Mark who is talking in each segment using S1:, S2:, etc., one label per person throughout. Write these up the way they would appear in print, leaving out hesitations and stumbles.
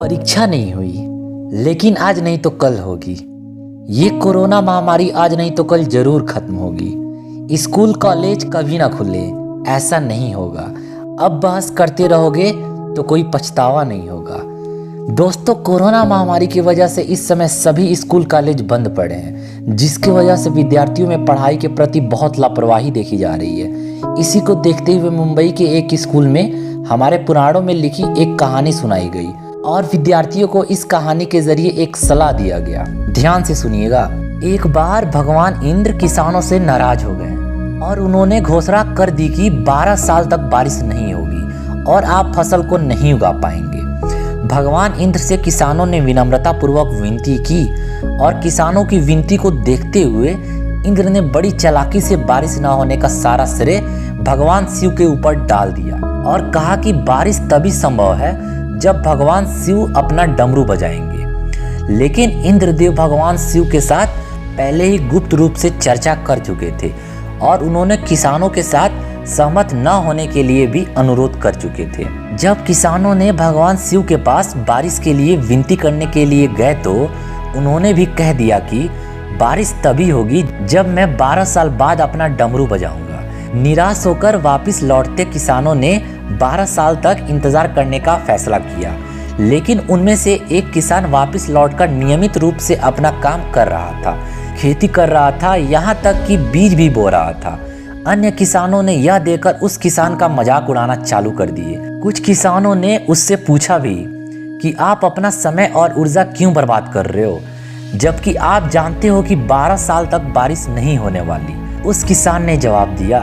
S1: परीक्षा नहीं हुई, लेकिन आज नहीं तो कल होगी। ये कोरोना महामारी आज नहीं तो कल जरूर खत्म होगी। स्कूल कॉलेज कभी ना खुले, ऐसा नहीं होगा। अब बहस करते रहोगे तो कोई पछतावा नहीं होगा। दोस्तों, कोरोना महामारी की वजह से इस समय सभी स्कूल कॉलेज बंद पड़े हैं, जिसकी वजह से विद्यार्थियों में पढ़ाई के प्रति बहुत लापरवाही देखी जा रही है। इसी को देखते हुए मुंबई के एक स्कूल में हमारे पुराणों में लिखी एक कहानी सुनाई गई और विद्यार्थियों को इस कहानी के जरिए एक सलाह दिया गया। ध्यान से सुनिएगा। एक बार भगवान इंद्र किसानों से नाराज हो गए और उन्होंने घोषणा कर दी कि 12 साल तक बारिश नहीं होगी और आप फसल को नहीं उगा पाएंगे। भगवान इंद्र से किसानों ने विनम्रता पूर्वक विनती की और किसानों की विनती को देखते हुए इंद्र ने बड़ी चालाकी से बारिश न होने का सारा श्रेय भगवान शिव के ऊपर डाल दिया और कहा कि बारिश तभी संभव है जब भगवान शिव अपना डमरू बजाएंगे। लेकिन इंद्रदेव भगवान शिव के साथ पहले ही गुप्त रूप से चर्चा कर चुके थे और उन्होंने किसानों के साथ सहमत न होने के लिए भी अनुरोध कर चुके थे। जब किसानों ने भगवान शिव के पास बारिश के लिए विनती करने के लिए गए तो उन्होंने भी कह दिया कि बारिश तभी होगी जब मैं 12 साल बाद अपना डमरू बजाऊंगा। निराश होकर वापस लौटते किसानों ने 12 साल तक इंतजार करने का फैसला किया, लेकिन उनमें से एक किसान वापस लौटकर नियमित रूप से अपना काम कर रहा था, खेती कर रहा था, यहाँ तक कि बीज भी बो रहा था। अन्य किसानों ने यह देखकर उस किसान का मजाक उड़ाना चालू कर दिए। कुछ किसानों ने उससे पूछा भी कि आप अपना समय और ऊर्जा क्यों बर्बाद कर रहे हो, जबकि आप जानते हो कि 12 साल तक बारिश नहीं होने वाली। उस किसान ने जवाब दिया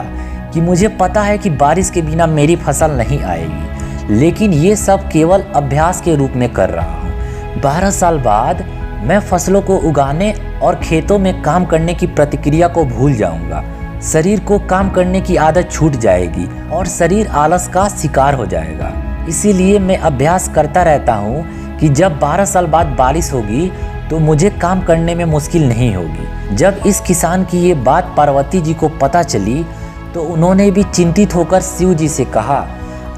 S1: कि मुझे पता है कि बारिश के बिना मेरी फसल नहीं आएगी, लेकिन ये सब केवल अभ्यास के रूप में कर रहा हूँ। 12 साल बाद मैं फसलों को उगाने और खेतों में काम करने की प्रतिक्रिया को भूल जाऊंगा। शरीर को काम करने की आदत छूट जाएगी और शरीर आलस का शिकार हो जाएगा। इसीलिए मैं अभ्यास करता रहता हूँ कि जब 12 साल बाद बारिश होगी तो मुझे काम करने में मुश्किल नहीं होगी। जब इस किसान की ये बात पार्वती जी को पता चली तो उन्होंने भी चिंतित होकर शिव जी से कहा,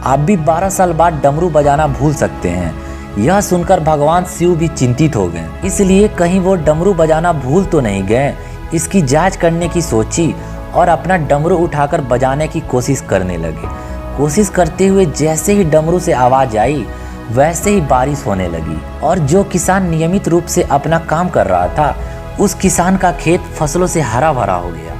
S1: आप भी 12 साल बाद डमरू बजाना भूल सकते हैं। यह सुनकर भगवान शिव भी चिंतित हो गए, इसलिए कहीं वो डमरू बजाना भूल तो नहीं गए, इसकी जांच करने की सोची और अपना डमरू उठाकर बजाने की कोशिश करने लगे। कोशिश करते हुए जैसे ही डमरू से आवाज आई वैसे ही बारिश होने लगी और जो किसान नियमित रूप से अपना काम कर रहा था उस किसान का खेत फसलों से हरा भरा हो गया।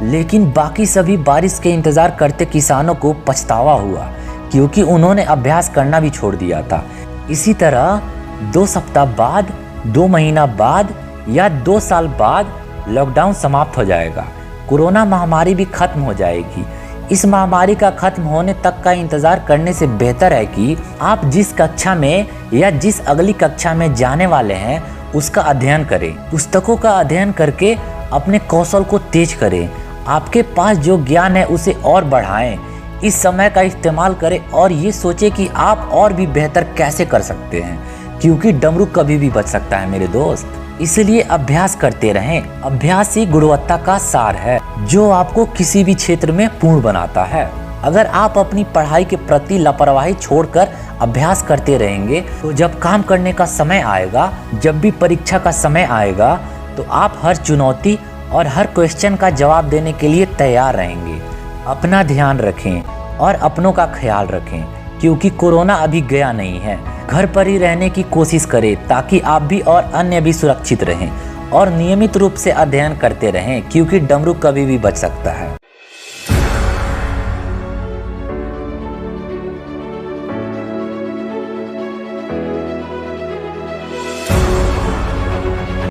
S1: लेकिन बाकी सभी बारिश के इंतजार करते किसानों को पछतावा हुआ, क्योंकि उन्होंने अभ्यास करना भी छोड़ दिया था। इसी तरह 2 सप्ताह बाद, 2 महीना बाद या 2 साल बाद लॉकडाउन समाप्त हो जाएगा। कोरोना महामारी भी खत्म हो जाएगी। इस महामारी का खत्म होने तक का इंतजार करने से बेहतर है कि आप जिस कक्षा में या जिस अगली कक्षा में जाने वाले हैं उसका अध्ययन करें। पुस्तकों का अध्ययन करके अपने कौशल को तेज करें। आपके पास जो ज्ञान है उसे और बढ़ाएं। इस समय का इस्तेमाल करें और ये सोचें कि आप और भी बेहतर कैसे कर सकते हैं, क्योंकि डमरू कभी भी बच सकता है मेरे दोस्त। इसलिए अभ्यास करते रहें। अभ्यास ही गुणवत्ता का सार है, जो आपको किसी भी क्षेत्र में पूर्ण बनाता है। अगर आप अपनी पढ़ाई के प्रति लापरवाही छोड़कर अभ्यास करते रहेंगे तो जब काम करने का समय आएगा, जब भी परीक्षा का समय आएगा, तो आप हर चुनौती और हर क्वेश्चन का जवाब देने के लिए तैयार रहेंगे। अपना ध्यान रखें और अपनों का ख्याल रखें, क्योंकि कोरोना अभी गया नहीं है। घर पर ही रहने की कोशिश करें ताकि आप भी और अन्य भी सुरक्षित रहें और नियमित रूप से अध्ययन करते रहें, क्योंकि डमरू कभी भी बच सकता है।